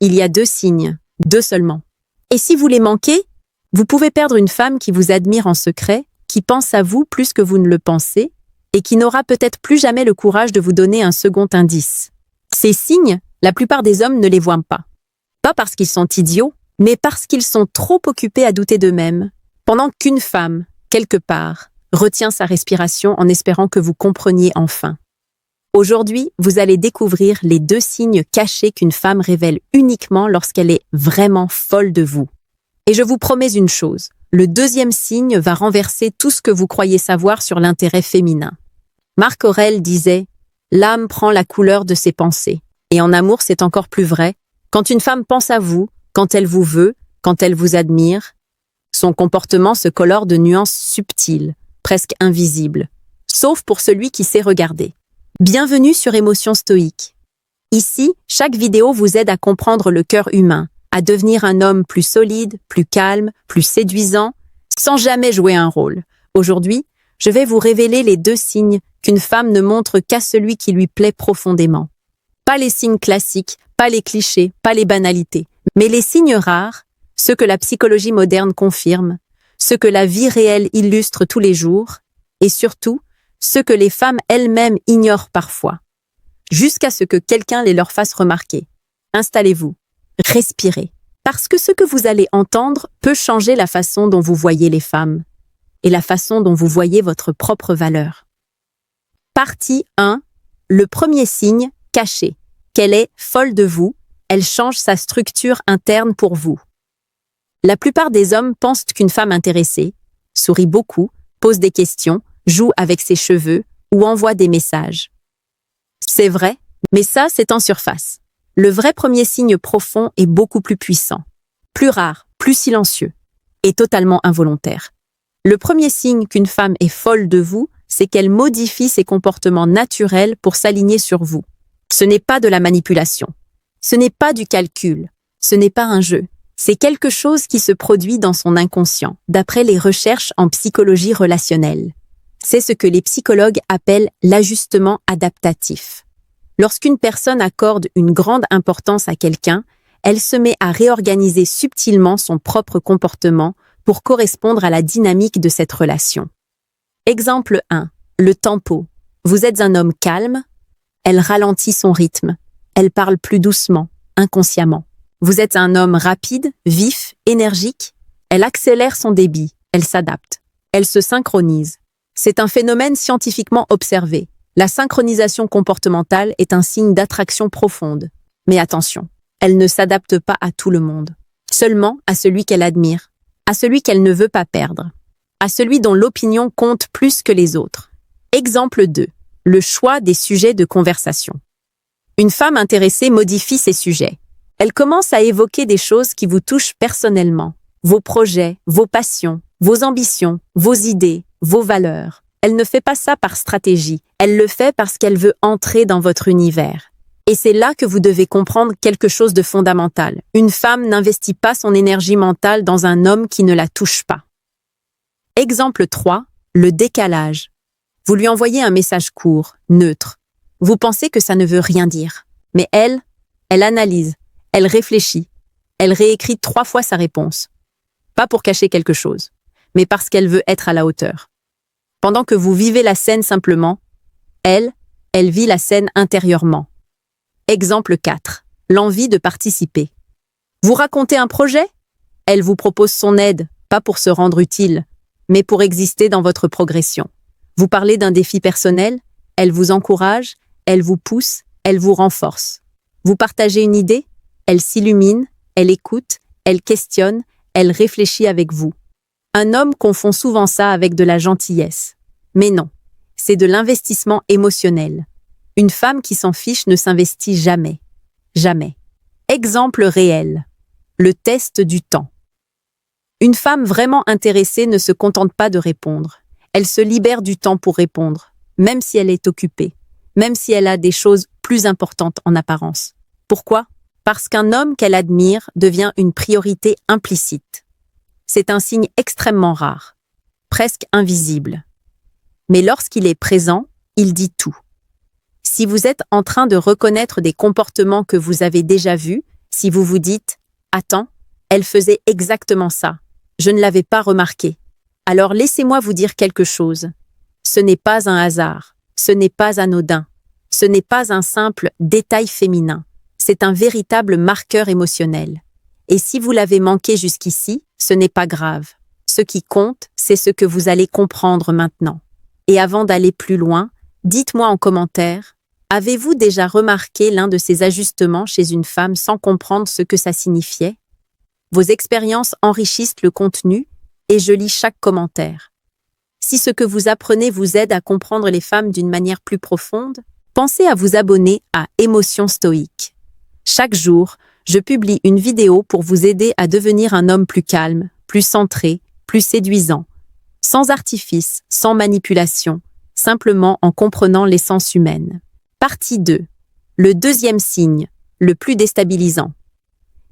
Il y a 2 signes, 2 seulement. Et si vous les manquez, vous pouvez perdre une femme qui vous admire en secret, qui pense à vous plus que vous ne le pensez, et qui n'aura peut-être plus jamais le courage de vous donner un second indice. Ces signes, la plupart des hommes ne les voient pas. Pas parce qu'ils sont idiots, mais parce qu'ils sont trop occupés à douter d'eux-mêmes, pendant qu'une femme, quelque part, retient sa respiration en espérant que vous compreniez enfin. Aujourd'hui, vous allez découvrir les 2 signes cachés qu'une femme révèle uniquement lorsqu'elle est vraiment folle de vous. Et je vous promets une chose, le 2e signe va renverser tout ce que vous croyez savoir sur l'intérêt féminin. Marc Aurèle disait « L'âme prend la couleur de ses pensées ». Et en amour, c'est encore plus vrai. Quand une femme pense à vous, quand elle vous veut, quand elle vous admire, son comportement se colore de nuances subtiles, presque invisibles, sauf pour celui qui sait regarder. Bienvenue sur Émotions Stoïques. Ici, chaque vidéo vous aide à comprendre le cœur humain, à devenir un homme plus solide, plus calme, plus séduisant, sans jamais jouer un rôle. Aujourd'hui, je vais vous révéler les 2 signes qu'une femme ne montre qu'à celui qui lui plaît profondément. Pas les signes classiques, pas les clichés, pas les banalités, mais les signes rares, ceux que la psychologie moderne confirme, ceux que la vie réelle illustre tous les jours, et surtout, ceux que les femmes elles-mêmes ignorent parfois, jusqu'à ce que quelqu'un les leur fasse remarquer. Installez-vous, respirez, parce que ce que vous allez entendre peut changer la façon dont vous voyez les femmes, et la façon dont vous voyez votre propre valeur. Partie 1. Le premier signe, caché, qu'elle est folle de vous, elle change sa structure interne pour vous. La plupart des hommes pensent qu'une femme intéressée, sourit beaucoup, pose des questions, joue avec ses cheveux ou envoie des messages. C'est vrai, mais ça, c'est en surface. Le vrai premier signe profond est beaucoup plus puissant, plus rare, plus silencieux et totalement involontaire. Le premier signe qu'une femme est folle de vous, c'est qu'elle modifie ses comportements naturels pour s'aligner sur vous. Ce n'est pas de la manipulation. Ce n'est pas du calcul. Ce n'est pas un jeu. C'est quelque chose qui se produit dans son inconscient, d'après les recherches en psychologie relationnelle. C'est ce que les psychologues appellent l'ajustement adaptatif. Lorsqu'une personne accorde une grande importance à quelqu'un, elle se met à réorganiser subtilement son propre comportement pour correspondre à la dynamique de cette relation. Exemple 1. Le tempo. Vous êtes un homme calme, elle ralentit son rythme, elle parle plus doucement, inconsciemment. Vous êtes un homme rapide, vif, énergique, elle accélère son débit, elle s'adapte, elle se synchronise. C'est un phénomène scientifiquement observé. La synchronisation comportementale est un signe d'attraction profonde. Mais attention, elle ne s'adapte pas à tout le monde. Seulement à celui qu'elle admire, à celui qu'elle ne veut pas perdre, à celui dont l'opinion compte plus que les autres. Exemple 2. Le choix des sujets de conversation. Une femme intéressée modifie ses sujets. Elle commence à évoquer des choses qui vous touchent personnellement. Vos projets, vos passions, vos ambitions, vos idées, vos valeurs. Elle ne fait pas ça par stratégie. Elle le fait parce qu'elle veut entrer dans votre univers. Et c'est là que vous devez comprendre quelque chose de fondamental. Une femme n'investit pas son énergie mentale dans un homme qui ne la touche pas. Exemple 3. Le décalage. Vous lui envoyez un message court, neutre. Vous pensez que ça ne veut rien dire. Mais elle analyse, elle réfléchit, elle réécrit 3 fois sa réponse. Pas pour cacher quelque chose, mais parce qu'elle veut être à la hauteur. Pendant que vous vivez la scène simplement, elle vit la scène intérieurement. Exemple 4. L'envie de participer. Vous racontez un projet? Elle vous propose son aide, pas pour se rendre utile, mais pour exister dans votre progression. Vous parlez d'un défi personnel? Elle vous encourage, elle vous pousse, elle vous renforce. Vous partagez une idée? Elle s'illumine, elle écoute, elle questionne, elle réfléchit avec vous. Un homme confond souvent ça avec de la gentillesse. Mais non, c'est de l'investissement émotionnel. Une femme qui s'en fiche ne s'investit jamais. Jamais. Exemple réel. Le test du temps. Une femme vraiment intéressée ne se contente pas de répondre. Elle se libère du temps pour répondre, même si elle est occupée, même si elle a des choses plus importantes en apparence. Pourquoi? Parce qu'un homme qu'elle admire devient une priorité implicite. C'est un signe extrêmement rare, presque invisible. Mais lorsqu'il est présent, il dit tout. Si vous êtes en train de reconnaître des comportements que vous avez déjà vus, Si vous vous dites « Attends, elle faisait exactement ça, je ne l'avais pas remarqué », alors laissez-moi vous dire quelque chose. Ce n'est pas un hasard, ce n'est pas anodin, ce n'est pas un simple détail féminin, c'est un véritable marqueur émotionnel. Et si vous l'avez manqué jusqu'ici, ce n'est pas grave. Ce qui compte, c'est ce que vous allez comprendre maintenant. Et avant d'aller plus loin, dites-moi en commentaire, avez-vous déjà remarqué l'un de ces ajustements chez une femme sans comprendre ce que ça signifiait? Vos expériences enrichissent le contenu et je lis chaque commentaire. Si ce que vous apprenez vous aide à comprendre les femmes d'une manière plus profonde, pensez à vous abonner à Émotions stoïques. Chaque jour, je publie une vidéo pour vous aider à devenir un homme plus calme, plus centré, plus séduisant, sans artifice, sans manipulation, simplement en comprenant l'essence humaine. Partie 2. Le deuxième signe, le plus déstabilisant.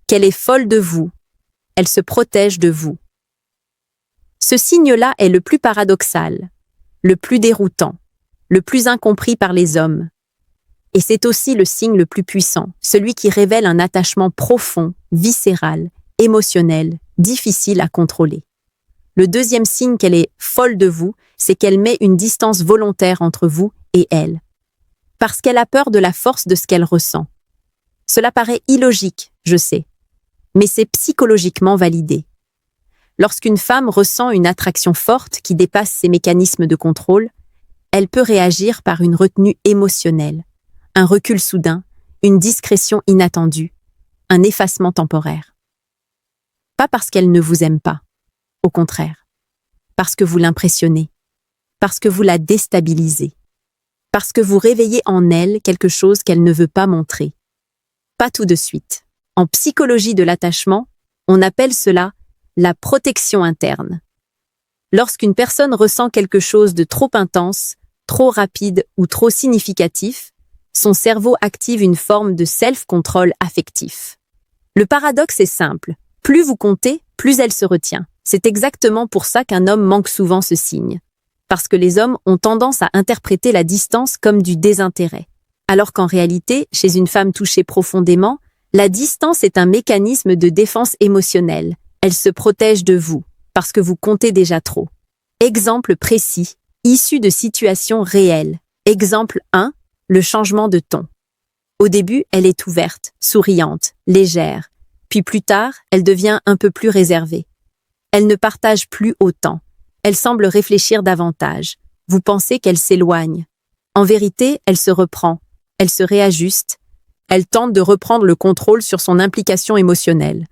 Qu'elle est folle de vous. Elle se protège de vous. Ce signe-là est le plus paradoxal, le plus déroutant, le plus incompris par les hommes. Et c'est aussi le signe le plus puissant, celui qui révèle un attachement profond, viscéral, émotionnel, difficile à contrôler. Le deuxième signe qu'elle est folle de vous, c'est qu'elle met une distance volontaire entre vous et elle. Parce qu'elle a peur de la force de ce qu'elle ressent. Cela paraît illogique, je sais, mais c'est psychologiquement validé. Lorsqu'une femme ressent une attraction forte qui dépasse ses mécanismes de contrôle, elle peut réagir par une retenue émotionnelle, un recul soudain, une discrétion inattendue, un effacement temporaire. Pas parce qu'elle ne vous aime pas, au contraire, parce que vous l'impressionnez, parce que vous la déstabilisez, parce que vous réveillez en elle quelque chose qu'elle ne veut pas montrer. Pas tout de suite. En psychologie de l'attachement, on appelle cela la protection interne. Lorsqu'une personne ressent quelque chose de trop intense, trop rapide ou trop significatif, son cerveau active une forme de self-control affectif. Le paradoxe est simple. Plus vous comptez, plus elle se retient. C'est exactement pour ça qu'un homme manque souvent ce signe. Parce que les hommes ont tendance à interpréter la distance comme du désintérêt. Alors qu'en réalité, chez une femme touchée profondément, la distance est un mécanisme de défense émotionnelle. Elle se protège de vous, parce que vous comptez déjà trop. Exemple précis, issu de situations réelles. Exemple 1, le changement de ton. Au début, elle est ouverte, souriante, légère. Puis plus tard, elle devient un peu plus réservée. Elle ne partage plus autant. Elle semble réfléchir davantage. Vous pensez qu'elle s'éloigne. En vérité, elle se reprend. Elle se réajuste. Elle tente de reprendre le contrôle sur son implication émotionnelle.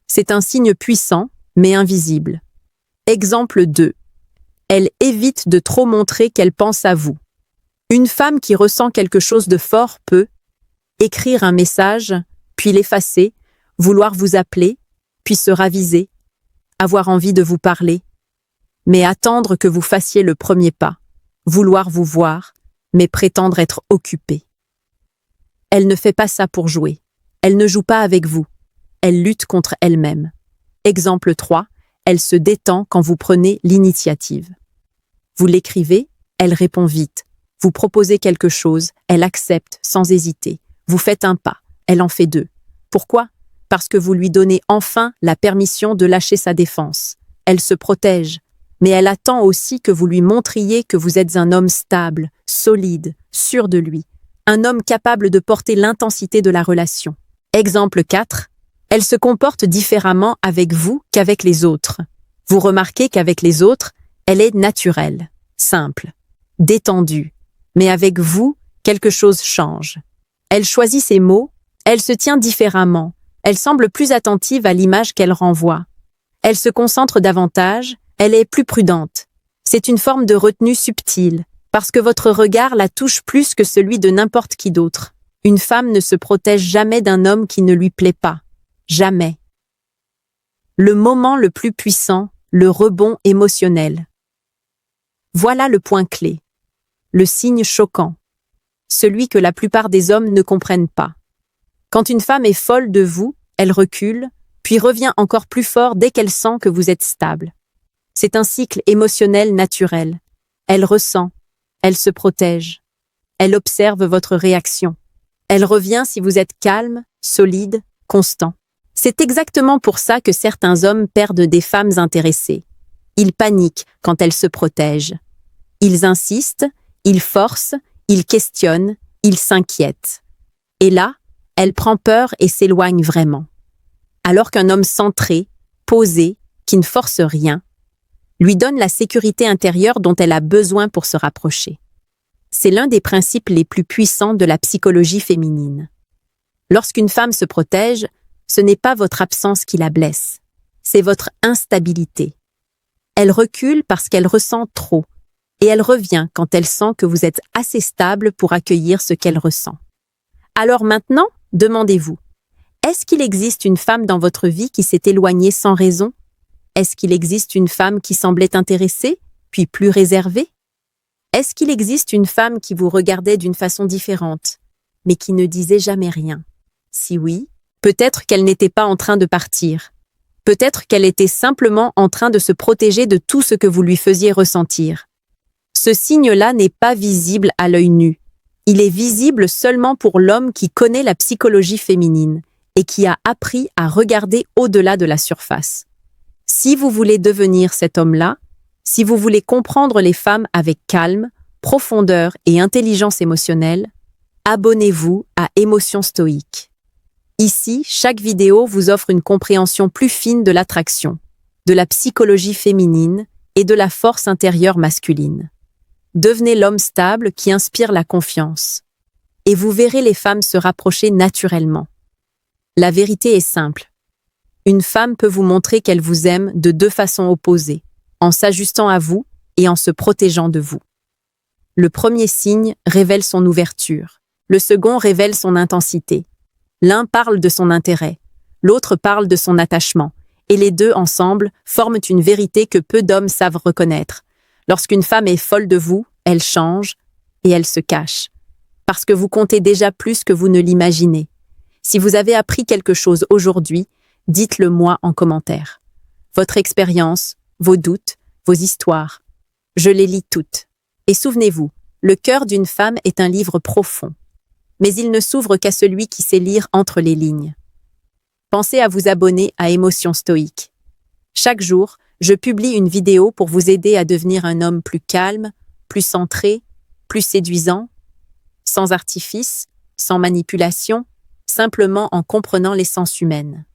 C'est un signe puissant, mais invisible. Exemple 2. Elle évite de trop montrer qu'elle pense à vous. Une femme qui ressent quelque chose de fort peut écrire un message, puis l'effacer, vouloir vous appeler, puis se raviser, avoir envie de vous parler, mais attendre que vous fassiez le premier pas, vouloir vous voir, mais prétendre être occupée. Elle ne fait pas ça pour jouer. Elle ne joue pas avec vous. Elle lutte contre elle-même. Exemple 3, elle se détend quand vous prenez l'initiative. Vous l'écrivez, elle répond vite. Vous proposez quelque chose, elle accepte sans hésiter. Vous faites un pas, elle en fait deux. Pourquoi? Parce que vous lui donnez enfin la permission de lâcher sa défense. Elle se protège, mais elle attend aussi que vous lui montriez que vous êtes un homme stable, solide, sûr de lui. Un homme capable de porter l'intensité de la relation. Exemple 4. Elle se comporte différemment avec vous qu'avec les autres. Vous remarquez qu'avec les autres, elle est naturelle, simple, détendue. Mais avec vous, quelque chose change. Elle choisit ses mots, elle se tient différemment, elle semble plus attentive à l'image qu'elle renvoie. Elle se concentre davantage, elle est plus prudente. C'est une forme de retenue subtile, parce que votre regard la touche plus que celui de n'importe qui d'autre. Une femme ne se protège jamais d'un homme qui ne lui plaît pas. Jamais. Le moment le plus puissant, le rebond émotionnel. Voilà le point clé. Le signe choquant. Celui que la plupart des hommes ne comprennent pas. Quand une femme est folle de vous, elle recule, puis revient encore plus fort dès qu'elle sent que vous êtes stable. C'est un cycle émotionnel naturel. Elle ressent, elle se protège. Elle observe votre réaction. Elle revient si vous êtes calme, solide, constant. C'est exactement pour ça que certains hommes perdent des femmes intéressées. Ils paniquent quand elles se protègent. Ils insistent, ils forcent, ils questionnent, ils s'inquiètent. Et là, elle prend peur et s'éloigne vraiment. Alors qu'un homme centré, posé, qui ne force rien, lui donne la sécurité intérieure dont elle a besoin pour se rapprocher. C'est l'un des principes les plus puissants de la psychologie féminine. Lorsqu'une femme se protège, ce n'est pas votre absence qui la blesse, c'est votre instabilité. Elle recule parce qu'elle ressent trop, et elle revient quand elle sent que vous êtes assez stable pour accueillir ce qu'elle ressent. Alors maintenant, demandez-vous, est-ce qu'il existe une femme dans votre vie qui s'est éloignée sans raison? Est-ce qu'il existe une femme qui semblait intéressée, puis plus réservée? Est-ce qu'il existe une femme qui vous regardait d'une façon différente, mais qui ne disait jamais rien? Si oui, peut-être qu'elle n'était pas en train de partir. Peut-être qu'elle était simplement en train de se protéger de tout ce que vous lui faisiez ressentir. Ce signe-là n'est pas visible à l'œil nu. Il est visible seulement pour l'homme qui connaît la psychologie féminine et qui a appris à regarder au-delà de la surface. Si vous voulez devenir cet homme-là, si vous voulez comprendre les femmes avec calme, profondeur et intelligence émotionnelle, abonnez-vous à Émotions Stoïques. Ici, chaque vidéo vous offre une compréhension plus fine de l'attraction, de la psychologie féminine et de la force intérieure masculine. Devenez l'homme stable qui inspire la confiance. Et vous verrez les femmes se rapprocher naturellement. La vérité est simple. Une femme peut vous montrer qu'elle vous aime de deux façons opposées, en s'ajustant à vous et en se protégeant de vous. Le premier signe révèle son ouverture. Le second révèle son intensité. L'un parle de son intérêt, l'autre parle de son attachement, et les deux ensemble forment une vérité que peu d'hommes savent reconnaître. Lorsqu'une femme est folle de vous, elle change et elle se cache, parce que vous comptez déjà plus que vous ne l'imaginez. Si vous avez appris quelque chose aujourd'hui, dites-le moi en commentaire. Votre expérience, vos doutes, vos histoires, je les lis toutes. Et souvenez-vous, le cœur d'une femme est un livre profond. Mais il ne s'ouvre qu'à celui qui sait lire entre les lignes. Pensez à vous abonner à Émotions Stoïques. Chaque jour, je publie une vidéo pour vous aider à devenir un homme plus calme, plus centré, plus séduisant, sans artifice, sans manipulation, simplement en comprenant l'essence humaine.